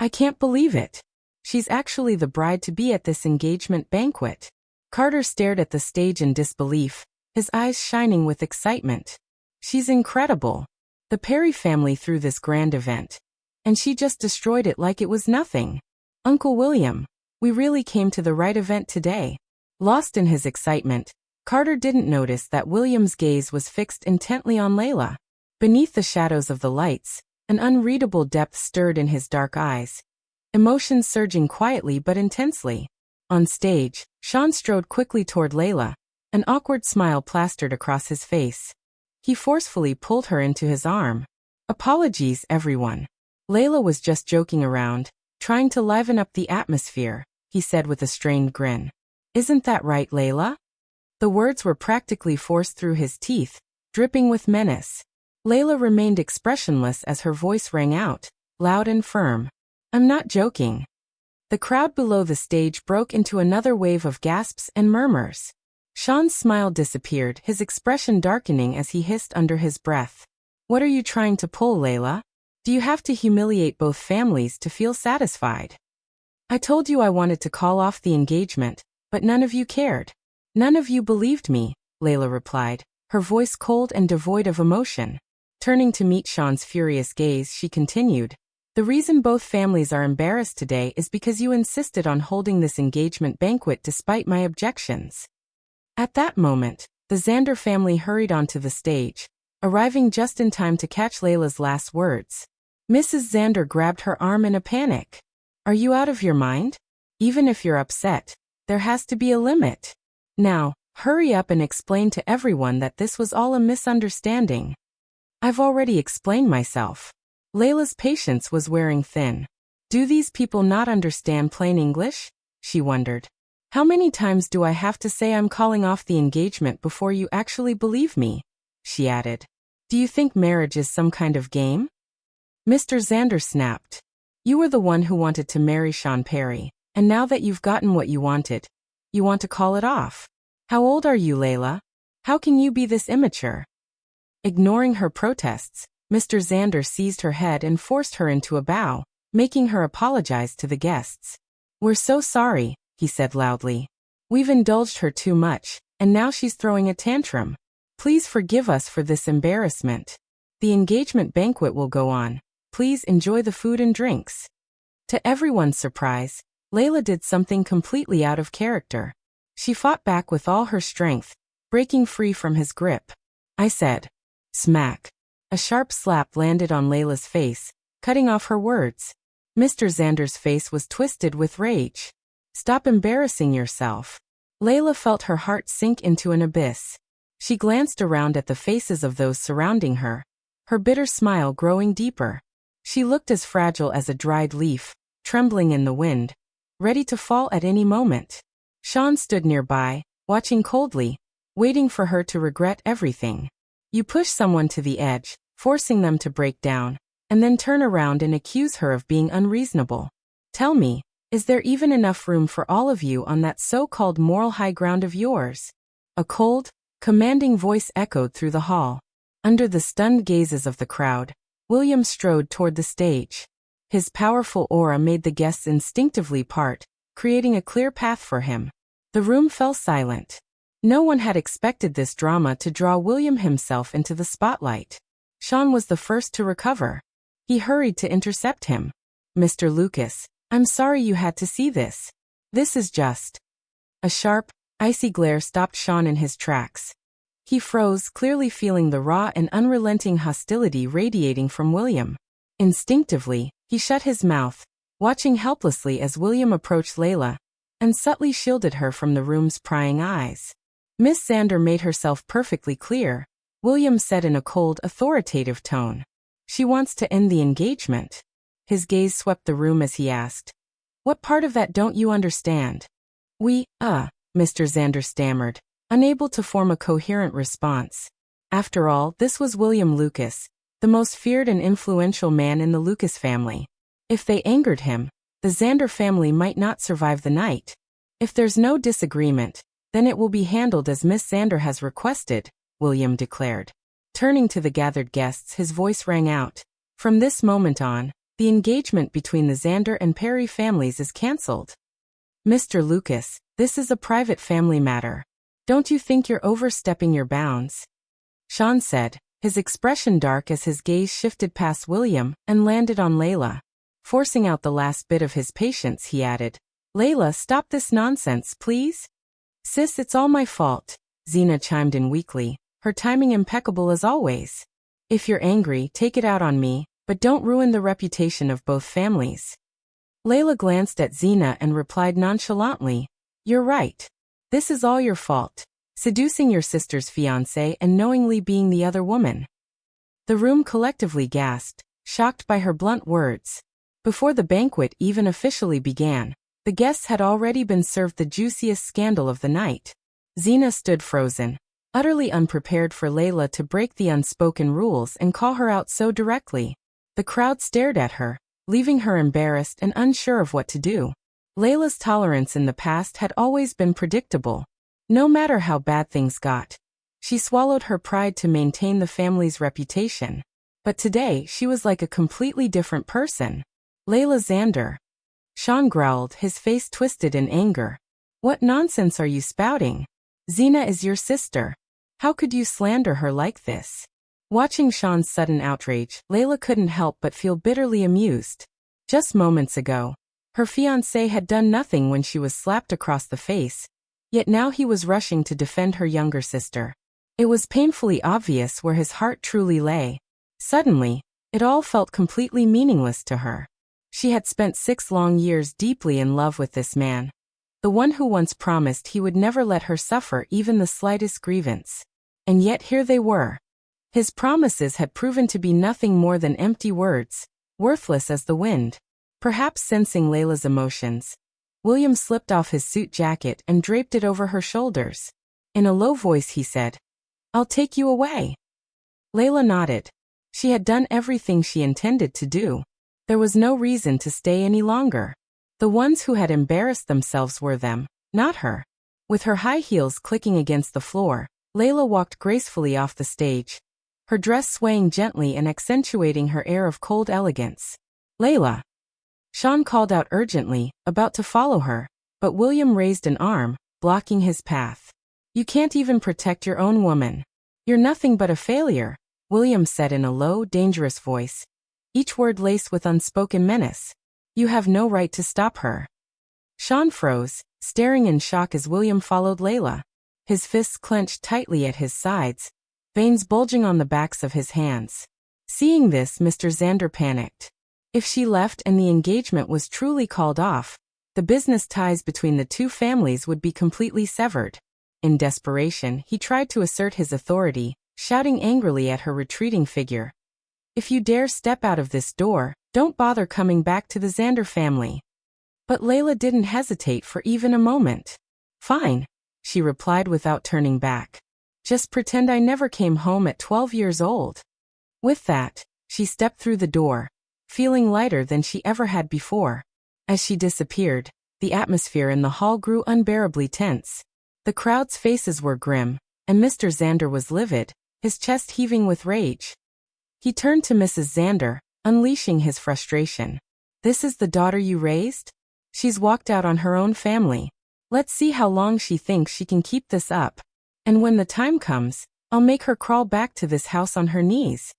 I can't believe it. She's actually the bride-to-be at this engagement banquet. Carter stared at the stage in disbelief, his eyes shining with excitement. She's incredible. The Perry family threw this grand event, and she just destroyed it like it was nothing. Uncle William, we really came to the right event today. Lost in his excitement, Carter didn't notice that William's gaze was fixed intently on Layla. Beneath the shadows of the lights, an unreadable depth stirred in his dark eyes, emotions surging quietly but intensely. On stage, Sean strode quickly toward Layla, an awkward smile plastered across his face. He forcefully pulled her into his arm. Apologies, everyone. Layla was just joking around, trying to liven up the atmosphere, he said with a strained grin. Isn't that right, Layla? The words were practically forced through his teeth, dripping with menace. Layla remained expressionless as her voice rang out, loud and firm. I'm not joking. The crowd below the stage broke into another wave of gasps and murmurs. Sean's smile disappeared, his expression darkening as he hissed under his breath. What are you trying to pull, Layla? Do you have to humiliate both families to feel satisfied? I told you I wanted to call off the engagement, but none of you cared. None of you believed me, Layla replied, her voice cold and devoid of emotion. Turning to meet Sean's furious gaze, she continued, the reason both families are embarrassed today is because you insisted on holding this engagement banquet despite my objections. At that moment, the Xander family hurried onto the stage, arriving just in time to catch Layla's last words. Mrs. Xander grabbed her arm in a panic. Are you out of your mind? Even if you're upset, there has to be a limit. Now, hurry up and explain to everyone that this was all a misunderstanding. I've already explained myself. Layla's patience was wearing thin. Do these people not understand plain English? She wondered. How many times do I have to say I'm calling off the engagement before you actually believe me? She added. Do you think marriage is some kind of game? Mr. Xander snapped. You were the one who wanted to marry Sean Perry, and now that you've gotten what you wanted, you want to call it off. How old are you, Layla? How can you be this immature? Ignoring her protests, Mr. Xander seized her head and forced her into a bow, making her apologize to the guests. We're so sorry, he said loudly. We've indulged her too much, and now she's throwing a tantrum. Please forgive us for this embarrassment. The engagement banquet will go on. Please enjoy the food and drinks. To everyone's surprise, Layla did something completely out of character. She fought back with all her strength, breaking free from his grip. I said, smack. A sharp slap landed on Layla's face, cutting off her words. Mr. Xander's face was twisted with rage. Stop embarrassing yourself. Layla felt her heart sink into an abyss. She glanced around at the faces of those surrounding her, her bitter smile growing deeper. She looked as fragile as a dried leaf, trembling in the wind, ready to fall at any moment. Sean stood nearby, watching coldly, waiting for her to regret everything. You push someone to the edge, forcing them to break down, and then turn around and accuse her of being unreasonable. Tell me, is there even enough room for all of you on that so-called moral high ground of yours? A cold, commanding voice echoed through the hall. Under the stunned gazes of the crowd, William strode toward the stage. His powerful aura made the guests instinctively part, creating a clear path for him. The room fell silent. No one had expected this drama to draw William himself into the spotlight. Sean was the first to recover. He hurried to intercept him. Mr. Lucas, I'm sorry you had to see this. This is just... A sharp, icy glare stopped Sean in his tracks. He froze, clearly feeling the raw and unrelenting hostility radiating from William. Instinctively, he shut his mouth, watching helplessly as William approached Layla, and subtly shielded her from the room's prying eyes. Miss Xander made herself perfectly clear, William said in a cold, authoritative tone. She wants to end the engagement. His gaze swept the room as he asked, what part of that don't you understand? Mr. Xander stammered, unable to form a coherent response. After all, this was William Lucas, the most feared and influential man in the Lucas family. If they angered him, the Xander family might not survive the night. If there's no disagreement, then it will be handled as Miss Xander has requested, William declared. Turning to the gathered guests, his voice rang out. From this moment on, The engagement between the Xander and Perry families is cancelled. Mr. Lucas, this is a private family matter. Don't you think you're overstepping your bounds? Sean said, his expression dark as his gaze shifted past William and landed on Layla. Forcing out the last bit of his patience, he added, Layla, stop this nonsense, please. Sis, it's all my fault, Xena chimed in weakly, her timing impeccable as always. If you're angry, take it out on me, but don't ruin the reputation of both families. Layla glanced at Xena and replied nonchalantly, You're right. This is all your fault. Seducing your sister's fiancé and knowingly being the other woman. The room collectively gasped, shocked by her blunt words. Before the banquet even officially began, the guests had already been served the juiciest scandal of the night. Xena stood frozen, utterly unprepared for Layla to break the unspoken rules and call her out so directly. The crowd stared at her, leaving her embarrassed and unsure of what to do. Layla's tolerance in the past had always been predictable. No matter how bad things got, she swallowed her pride to maintain the family's reputation. But today she was like a completely different person. Layla Xander. Sean growled, his face twisted in anger. What nonsense are you spouting? Xena is your sister. How could you slander her like this? Watching Sean's sudden outrage, Layla couldn't help but feel bitterly amused. Just moments ago, her fiancé had done nothing when she was slapped across the face, yet now he was rushing to defend her younger sister. It was painfully obvious where his heart truly lay. Suddenly, it all felt completely meaningless to her. She had spent 6 long years deeply in love with this man, the one who once promised he would never let her suffer even the slightest grievance. And yet here they were. His promises had proven to be nothing more than empty words, worthless as the wind. Perhaps sensing Layla's emotions, William slipped off his suit jacket and draped it over her shoulders. In a low voice he said, I'll take you away. Layla nodded. She had done everything she intended to do. There was no reason to stay any longer. The ones who had embarrassed themselves were them, not her. With her high heels clicking against the floor, Layla walked gracefully off the stage, her dress swaying gently and accentuating her air of cold elegance. Layla! Sean called out urgently, about to follow her, but William raised an arm, blocking his path. You can't even protect your own woman. You're nothing but a failure, William said in a low, dangerous voice, each word laced with unspoken menace. You have no right to stop her. Sean froze, staring in shock as William followed Layla, his fists clenched tightly at his sides, veins bulging on the backs of his hands. Seeing this, Mr. Xander panicked. If she left and the engagement was truly called off, the business ties between the two families would be completely severed. In desperation, he tried to assert his authority, shouting angrily at her retreating figure. If you dare step out of this door, don't bother coming back to the Xander family. But Layla didn't hesitate for even a moment. Fine, she replied without turning back. Just pretend I never came home at 12 years old. With that, she stepped through the door, feeling lighter than she ever had before. As she disappeared, the atmosphere in the hall grew unbearably tense. The crowd's faces were grim, and Mr. Xander was livid, his chest heaving with rage. He turned to Mrs. Xander, unleashing his frustration. This is the daughter you raised? She's walked out on her own family. Let's see how long she thinks she can keep this up. And when the time comes, I'll make her crawl back to this house on her knees.